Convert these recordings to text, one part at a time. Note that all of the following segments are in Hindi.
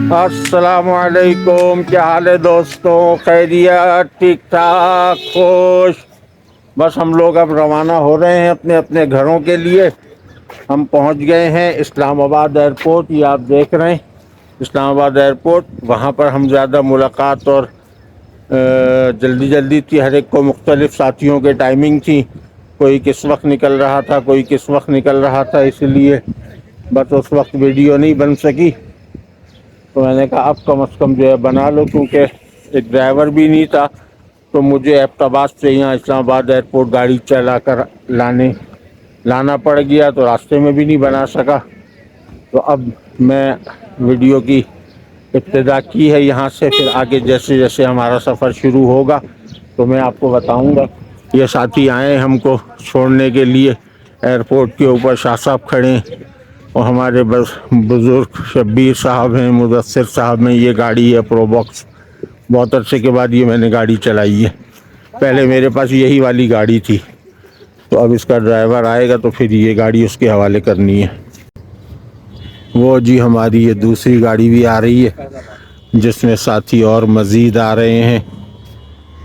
अस्सलामुअलैकुम, क्या हाल है दोस्तों? खैरियत, ठीक ठाक, खुश। बस हम लोग अब रवाना हो रहे हैं अपने अपने घरों के लिए। हम पहुंच गए हैं इस्लामाबाद एयरपोर्ट। ये आप देख रहे हैं इस्लामाबाद एयरपोर्ट। वहां पर हम ज़्यादा मुलाकात और जल्दी जल्दी थी, हर एक को मुख्तलिफ साथियों के टाइमिंग थी। कोई किस वक्त निकल रहा था, कोई किस वक्त निकल रहा था, इसलिए बस उस वक्त वीडियो नहीं बन सकी। तो मैंने कहा अब कम से कम जो है बना लो, क्योंकि एक ड्राइवर भी नहीं था। तो मुझे एबटाबाद से यहाँ इस्लामाबाद एयरपोर्ट गाड़ी चला कर लाना पड़ गया, तो रास्ते में भी नहीं बना सका। तो अब मैं वीडियो की इब्तिदा की है यहाँ से, फिर आगे जैसे जैसे हमारा सफ़र शुरू होगा तो मैं आपको बताऊँगा। ये साथी आए हमको छोड़ने के लिए एयरपोर्ट के ऊपर। शाह साहब खड़े हैं और हमारे बस बुज़ुर्ग शब्बीर साहब हैं, मुदस्सिर साहब हैं। ये गाड़ी है प्रोबॉक्स। बहुत अरसे के बाद ये मैंने गाड़ी चलाई है। पहले मेरे पास यही वाली गाड़ी थी, तो अब इसका ड्राइवर आएगा तो फिर ये गाड़ी उसके हवाले करनी है। वो जी हमारी ये दूसरी गाड़ी भी आ रही है, जिसमें साथी और मज़ीद आ रहे हैं।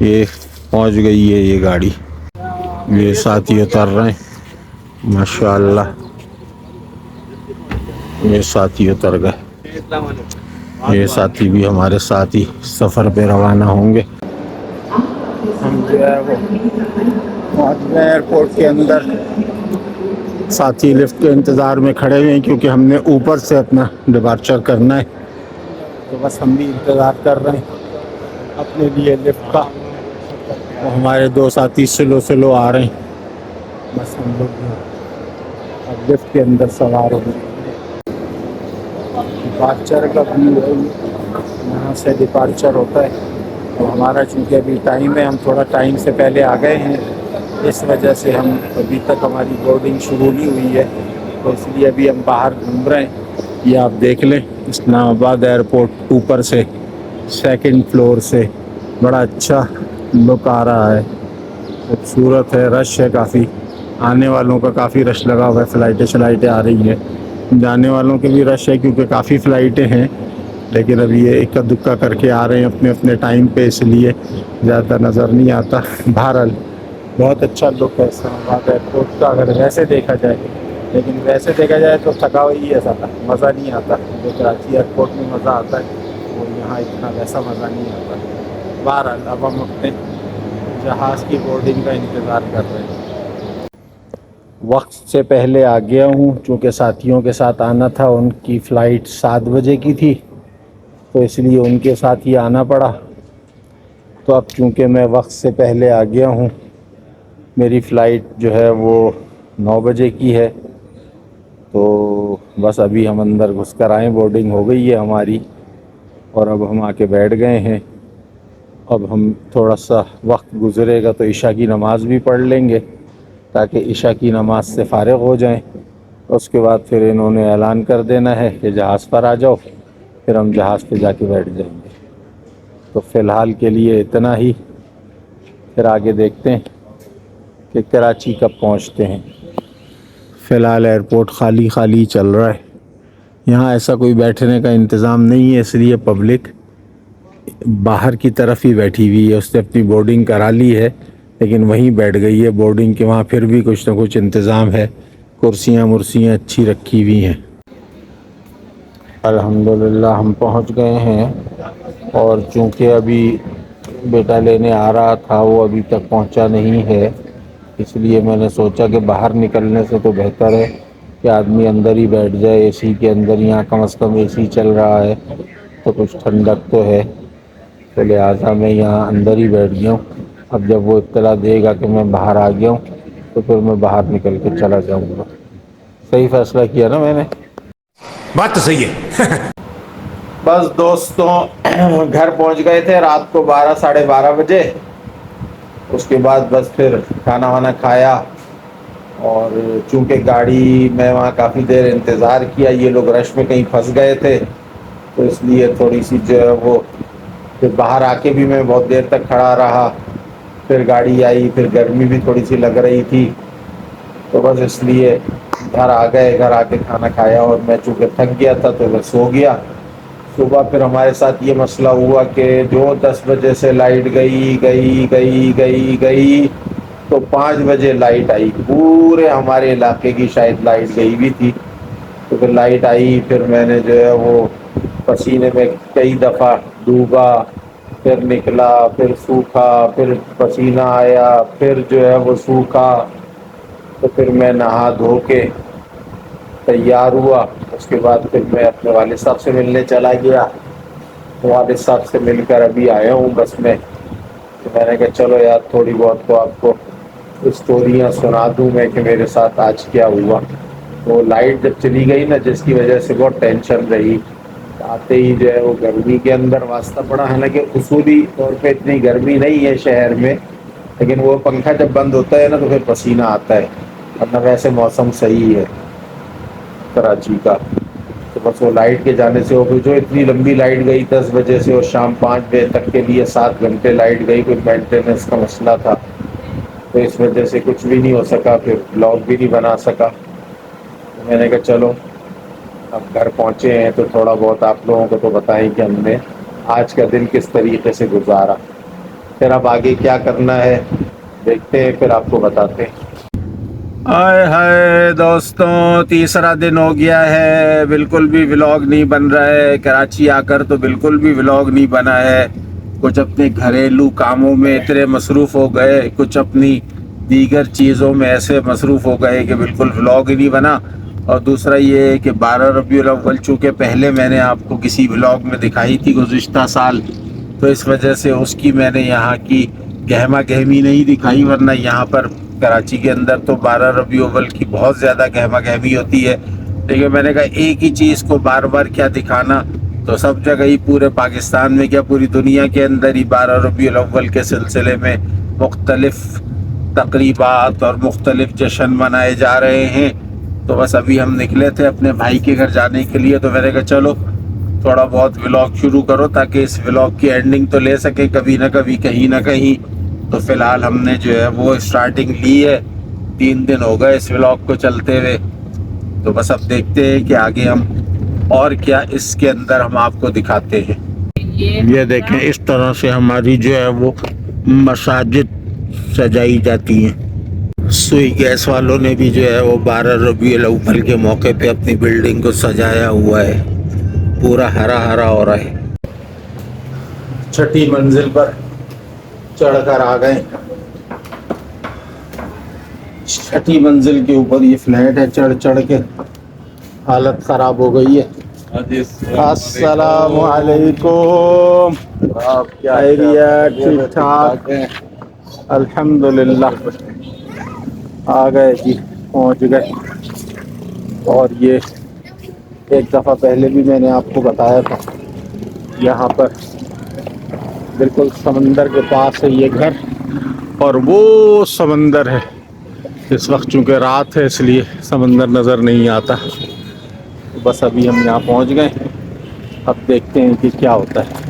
ये पहुंच गई है ये गाड़ी। ये साथी उतर रहे हैं माशाअल्लाह। ये साथी उतर गए। ये साथी भी हमारे साथ ही सफ़र पे रवाना होंगे। हम जो है वो पहुंच गए एयरपोर्ट के अंदर। साथी लिफ्ट के इंतज़ार में खड़े हुए हैं, क्योंकि हमने ऊपर से अपना डिपार्चर करना है। तो बस हम भी इंतज़ार कर रहे हैं अपने लिए लिफ्ट का। वो हमारे दो साथी स्लो स्लो आ रहे हैं। बस हम लोग अब लिफ्ट के अंदर सवार हो गए। डिपार्चर का व्यू है, यहाँ से डिपार्चर होता है। तो हमारा चूँकि अभी टाइम है, हम थोड़ा टाइम से पहले आ गए हैं, इस वजह से हम अभी तक हमारी बोर्डिंग शुरू नहीं हुई है। तो इसलिए अभी हम बाहर घूम रहे हैं। ये आप देख लें इस्लामाबाद एयरपोर्ट ऊपर से, सेकंड फ्लोर से बड़ा अच्छा लुक आ रहा है। खूबसूरत है, रश है काफ़ी। आने वालों का काफ़ी रश लगा हुआ है, फ़्लाइटें आ रही हैं। जाने वालों के भी रश है, क्योंकि काफ़ी फ़्लाइटें हैं। लेकिन अभी ये इक्का दुक्का करके आ रहे हैं अपने अपने टाइम पे, इसलिए ज़्यादा नज़र नहीं आता। बहरहाल बहुत अच्छा लुक है इस्लामाबाद एयरपोर्ट का, अगर वैसे देखा जाए। लेकिन वैसे देखा जाए तो थका हुआ ही है ज़्यादा, मज़ा नहीं आता। जो कराची एयरपोर्ट में मज़ा आता है वो यहाँ इतना वैसा मज़ा नहीं आता। बहरहाल अब हम अपने जहाज़ की बोर्डिंग का इंतज़ार कर रहे हैं। वक्त से पहले आ गया हूँ, चूँकि साथियों के साथ आना था। उनकी फ़्लाइट 7 बजे की थी, तो इसलिए उनके साथ ही आना पड़ा। तो अब चूँकि मैं वक्त से पहले आ गया हूँ, मेरी फ़्लाइट जो है वो 9 बजे की है। तो बस अभी हम अंदर घुस कर आए, बोर्डिंग हो गई है हमारी और अब हम आके बैठ गए हैं। अब हम थोड़ा सा वक्त गुज़रेगा तो इशा की नमाज़ भी पढ़ लेंगे, ताकि इशा की नमाज से फ़ारिग हो जाएं। उसके बाद फिर इन्होंने ऐलान कर देना है कि जहाज़ पर आ जाओ, फिर हम जहाज़ पे जाके बैठ जाएंगे। तो फ़िलहाल के लिए इतना ही, फिर आगे देखते हैं कि कराची कब पहुंचते हैं। फ़िलहाल एयरपोर्ट खाली खाली चल रहा है। यहाँ ऐसा कोई बैठने का इंतज़ाम नहीं है, इसलिए पब्लिक बाहर की तरफ ही बैठी हुई है। उसने अपनी बोर्डिंग करा ली है, लेकिन वहीं बैठ गई है बोर्डिंग के वहाँ। फिर भी कुछ ना कुछ इंतज़ाम है, कुर्सियाँ मुर्सियाँ अच्छी रखी हुई हैं। अल्हम्दुलिल्लाह हम पहुँच गए हैं। और चूँकि अभी बेटा लेने आ रहा था, वो अभी तक पहुँचा नहीं है, इसलिए मैंने सोचा कि बाहर निकलने से तो बेहतर है कि आदमी अंदर ही बैठ जाए, एसी के अंदर। यहाँ कम से कम एसी चल रहा है तो कुछ ठंडक तो है। तो लिहाजा मैं यहाँ अंदर ही बैठ गया हूँ। अब जब वो इत्तला देगा कि मैं बाहर आ गया हूँ, तो फिर मैं बाहर निकल के चला जाऊँगा। सही फैसला किया ना मैंने? बात तो सही है। बस दोस्तों घर पहुँच गए थे रात को 12 साढ़े 12 बजे। उसके बाद बस फिर खाना वाना खाया, और चूँकि गाड़ी मैं वहाँ काफ़ी देर इंतज़ार किया, ये लोग रश में कहीं फंस गए थे, तो इसलिए थोड़ी सी जो है वो, फिर बाहर आके भी मैं बहुत देर तक खड़ा रहा। फिर गाड़ी आई, फिर गर्मी भी थोड़ी सी लग रही थी, तो बस इसलिए घर आ गए। घर आके खाना खाया और मैं चूँकि थक गया था तो मैं सो गया। सुबह फिर हमारे साथ ये मसला हुआ कि जो 10 बजे से लाइट गई गई गई गई गई तो 5 बजे लाइट आई। पूरे हमारे इलाके की शायद लाइट गई भी थी। तो फिर लाइट आई, फिर मैंने जो है वो पसीने में कई दफ़ा डूबा, फिर निकला, फिर सूखा, फिर पसीना आया, फिर जो है वो सूखा। तो फिर मैं नहा धो के तैयार हुआ। उसके बाद फिर मैं अपने वालिद साहब से मिलने चला गया। वालिद साहब से मिलकर अभी आया हूँ बस में। तो मैंने कहा चलो यार थोड़ी बहुत तो आपको स्टोरियाँ सुना दूँ मैं कि मेरे साथ आज क्या हुआ। तो लाइट जब चली गई ना, जिसकी वजह से बहुत टेंशन रही। आते ही जो है वो गर्मी के अंदर वास्ता पड़ा। हालांकि उसूली तौर पे इतनी गर्मी नहीं है शहर में, लेकिन वो पंखा जब बंद होता है ना तो फिर पसीना आता है, वरना वैसे मौसम सही है कराची का। तो बस वो लाइट के जाने से हो गई, जो इतनी लंबी लाइट गई 10 बजे से और शाम 5 बजे तक के लिए 7 घंटे लाइट गई, कोई मेंटेनेंस का मसला था। तो इस वजह से कुछ भी नहीं हो सका, फिर ब्लॉग भी नहीं बना सका। तो मैंने कहा चलो अब घर पहुँचे हैं तो थोड़ा बहुत आप लोगों को तो बताएं कि हमने आज का दिन किस तरीके से गुजारा। फिर अब आगे क्या करना है देखते हैं, फिर आपको बताते हैं। हाय हाय दोस्तों, तीसरा दिन हो गया है, बिल्कुल भी व्लॉग नहीं बन रहा है। कराची आकर तो बिल्कुल भी व्लॉग नहीं बना है। कुछ अपने घरेलू कामों में इतने मसरूफ़ हो गए, कुछ अपनी दीगर चीज़ों में ऐसे मसरूफ़ हो गए कि बिल्कुल व्लॉग ही नहीं बना। और दूसरा ये है कि 12 रबीउल अव्वल चूँकि पहले मैंने आपको किसी व्लॉग में दिखाई थी गुज़िश्ता साल, तो इस वजह से उसकी मैंने यहाँ की गहमा गहमी नहीं दिखाई। वरना यहाँ पर कराची के अंदर तो 12 रबीउल अव्वल की बहुत ज़्यादा गहमा गहमी होती है। लेकिन मैंने कहा एक ही चीज़ को बार बार क्या दिखाना, तो सब जगह ही पूरे पाकिस्तान में क्या पूरी दुनिया के अंदर ही 12 रबीउल अव्वल के सिलसिले में मुख्तलिफ तकरीबात और मुख्तलिफ जश्न मनाए जा रहे हैं। तो बस अभी हम निकले थे अपने भाई के घर जाने के लिए। तो मैंने कहा चलो थोड़ा बहुत व्लॉग शुरू करो ताकि इस व्लॉग की एंडिंग तो ले सके कभी ना कभी, कहीं ना कहीं। तो फिलहाल हमने जो है वो स्टार्टिंग ली है, 3 दिन हो गए इस व्लॉग को चलते हुए। तो बस अब देखते हैं कि आगे हम और क्या इसके अंदर हम आपको दिखाते हैं। ये देखें, इस तरह से हमारी जो है वो मसाजिद सजाई जाती हैं। सुई गैस वालों ने भी जो है वो 12 रबीउल अव्वल के मौके पे अपनी बिल्डिंग को सजाया हुआ है, पूरा हरा हरा हो रहा है। छठी मंजिल पर चढ़कर आ गए। छठी मंजिल के ऊपर ये फ्लैट है, चढ़ चढ़ के हालत खराब हो गई है। अस्सलामु अलैकुम, क्या खैरियत? ठीक ठाक, अल्हम्दुलिल्लाह। आ गए जी, पहुंच गए। और ये एक दफ़ा पहले भी मैंने आपको बताया था, यहाँ पर बिल्कुल समंदर के पास है ये घर, और वो समंदर है। इस वक्त चूँकि रात है इसलिए समंदर नज़र नहीं आता। तो बस अभी हम यहाँ पहुँच गए, अब देखते हैं कि क्या होता है।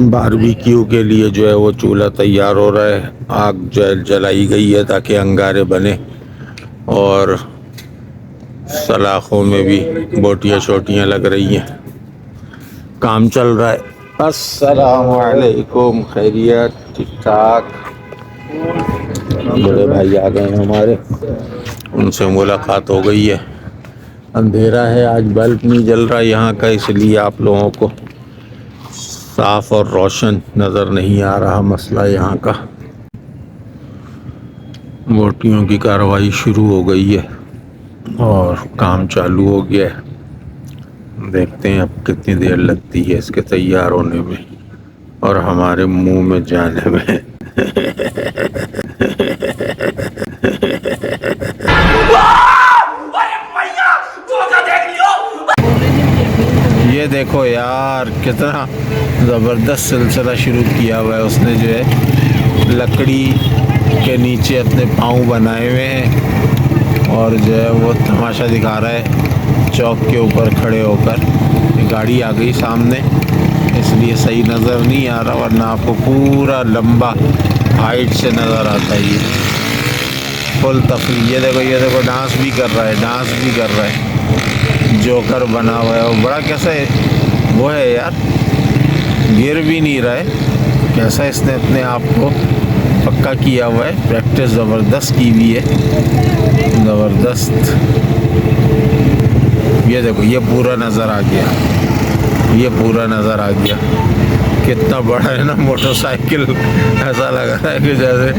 बारबेक्यू के लिए जो है वो चूल्हा तैयार हो रहा है। आग जलाई गई है ताकि अंगारे बने, और सलाखों में भी बोटियाँ शोटियाँ लग रही हैं, काम चल रहा है। अस्सलामु अलैकुम, खैरियत? ठीक ठाक। बड़े भाई आ गए हमारे, उनसे मुलाकात हो गई है। अंधेरा है आज, बल्ब नहीं जल रहा यहाँ का, इसलिए आप लोगों को साफ और रोशन नज़र नहीं आ रहा। मसला यहाँ का, बोटियों की कार्रवाई शुरू हो गई है और काम चालू हो गया है। देखते हैं अब कितनी देर लगती है इसके तैयार होने में और हमारे मुंह में जाने में। ये देखो यार, कितना ज़बरदस्त सिलसिला शुरू किया हुआ है उसने। जो है लकड़ी के नीचे अपने पाँव बनाए हुए हैं और जो है वो तमाशा दिखा रहा है चौक के ऊपर खड़े होकर। गाड़ी आ गई सामने इसलिए सही नज़र नहीं आ रहा, वरना आपको पूरा लंबा हाइट से नज़र आता है। ये फुल तफरी। ये देखो डांस भी कर रहा है, डांस भी कर रहा है। जोकर बना हुआ है और बड़ा कैसा है वो है यार, गिर भी नहीं रहा है। कैसा इसने अपने आप को पक्का किया हुआ है, प्रैक्टिस ज़बरदस्त की हुई है, ज़बरदस्त। ये देखो, ये पूरा नज़र आ गया, ये पूरा नज़र आ गया। कितना बड़ा है ना मोटरसाइकिल, ऐसा लग रहा है कि जैसे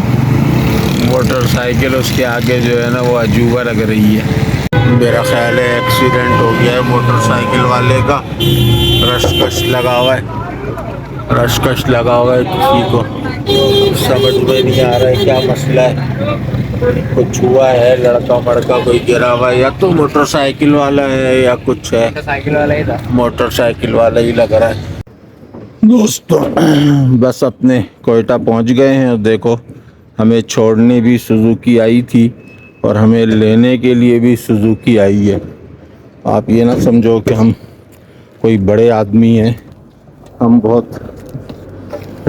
मोटरसाइकिल उसके आगे जो है ना वो अजूबा लग रही है। मेरा ख्याल है एक्सीडेंट हो गया है मोटरसाइकिल वाले का, रशकश लगा हुआ है, रशकश लगा हुआ है। किसी को समझ में नहीं आ रहा है क्या मसला है, कुछ हुआ है, लड़का मड़का कोई गिरा हुआ है, या तो मोटरसाइकिल वाला है या कुछ है। मोटरसाइकिल वाला ही था, मोटरसाइकिल वाला ही लग रहा है। दोस्तों बस अपने कोयटा पहुंच गए हैं और देखो हमें छोड़ने भी सुजुकी आई थी और हमें लेने के लिए भी सुजुकी आई है। आप ये ना समझो कि हम कोई बड़े आदमी हैं, हम बहुत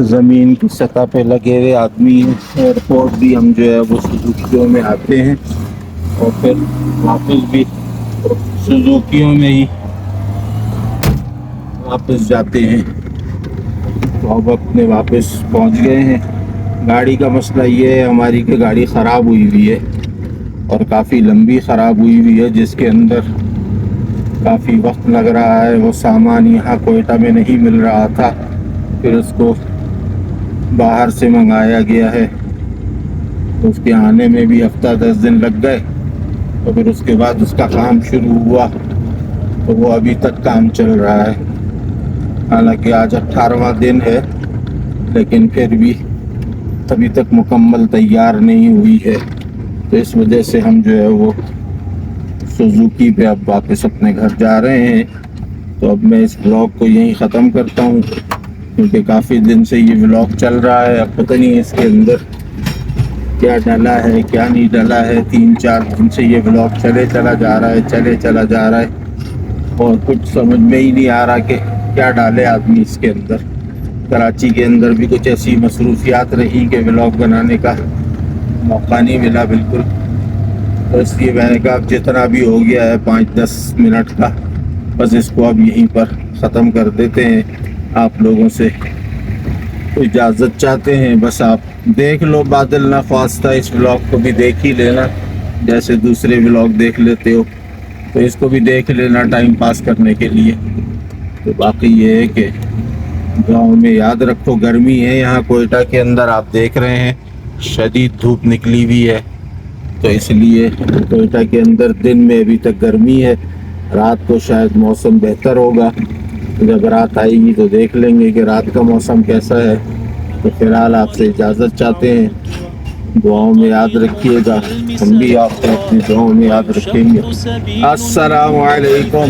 ज़मीन की सतह पे लगे हुए आदमी हैं। एयरपोर्ट भी हम जो है वो सुजुकियों में आते हैं और फिर वापस भी सुजुकियों में ही वापस जाते हैं। तो अब अपने वापस पहुंच गए हैं। गाड़ी का मसला ये है हमारी कि गाड़ी ख़राब हुई हुई है और काफ़ी लंबी ख़राब हुई हुई है, जिसके अंदर काफ़ी वक्त लग रहा है। वो सामान यहाँ कोयटा में नहीं मिल रहा था, फिर उसको बाहर से मंगाया गया है, तो उसके आने में भी हफ्ता 10 दिन लग गए। तो फिर उसके बाद उसका काम शुरू हुआ, तो वो अभी तक काम चल रहा है। हालांकि आज 18वां दिन है, लेकिन फिर भी अभी तक मुकम्मल तैयार नहीं हुई है। तो इस वजह से हम जो है वो सुजुकी पे अब वापस अपने घर जा रहे हैं। तो अब मैं इस ब्लॉग को यहीं ख़त्म करता हूँ, क्योंकि काफ़ी दिन से ये ब्लॉग चल रहा है। अब पता नहीं इसके अंदर क्या डाला है क्या नहीं डाला है। 3-4 दिन से ये ब्लॉग चले चला जा रहा है, चले चला जा रहा है, और कुछ समझ में ही नहीं आ रहा कि क्या डाले आदमी इसके अंदर। कराची के अंदर भी कुछ ऐसी मसरूफियात रही कि व्लॉग बनाने का मौका नहीं मिला बिल्कुल। तो इसलिए मैंने कहा अब जितना भी हो गया है 5-10 मिनट का, बस इसको अब यहीं पर ख़त्म कर देते हैं। आप लोगों से इजाज़त चाहते हैं, बस आप देख लो बादल ना ख्वास्ता, इस व्लॉग को भी देख ही लेना, जैसे दूसरे व्लॉग देख लेते हो तो इसको भी देख लेना टाइम पास करने के लिए। तो बाकी ये है कि गाँव में याद रखो गर्मी है यहाँ कोयटा के अंदर, आप देख रहे हैं शदीद धूप निकली हुई है। तो इसलिए कोयटा के अंदर दिन में अभी तक गर्मी है, रात को शायद मौसम बेहतर होगा। जब रात आएगी तो देख लेंगे कि रात का मौसम कैसा है। तो फिलहाल आपसे इजाज़त चाहते हैं, दुआओं में याद रखिएगा, हम भी आपको अपनी दुआओं में याद रखेंगे। अस्सलामु अलैकुम।